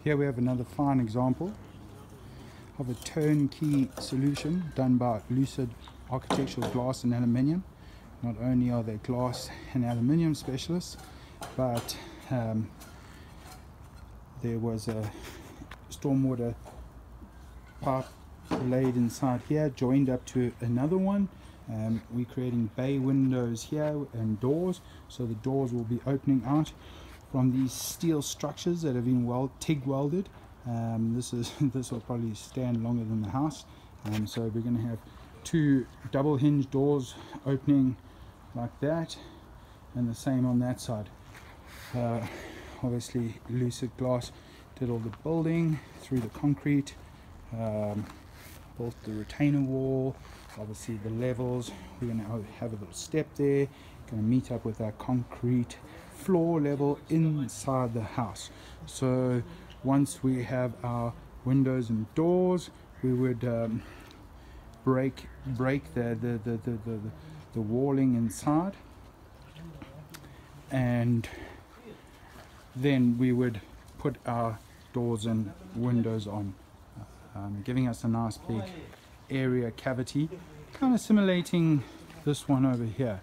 Here we have another fine example of a turnkey solution done by Lucid Architectural Glass and Aluminium. Not only are they glass and aluminium specialists, but there was a stormwater pipe laid inside here, joined up to another one. We're creating bay windows here and doors, so the doors will be opening out from these steel structures that have been TIG welded. This will probably stand longer than the house. So we're going to have two double hinged doors opening like that, and the same on that side. Obviously Lucid Glass did all the building through the concrete, built the retainer wall, obviously the levels. We're going to have a little step there, going to meet up with our concrete floor level inside the house. So once we have our windows and doors, we would break the walling inside, and then we would put our doors and windows on, giving us a nice big area cavity, kind of simulating this one over here.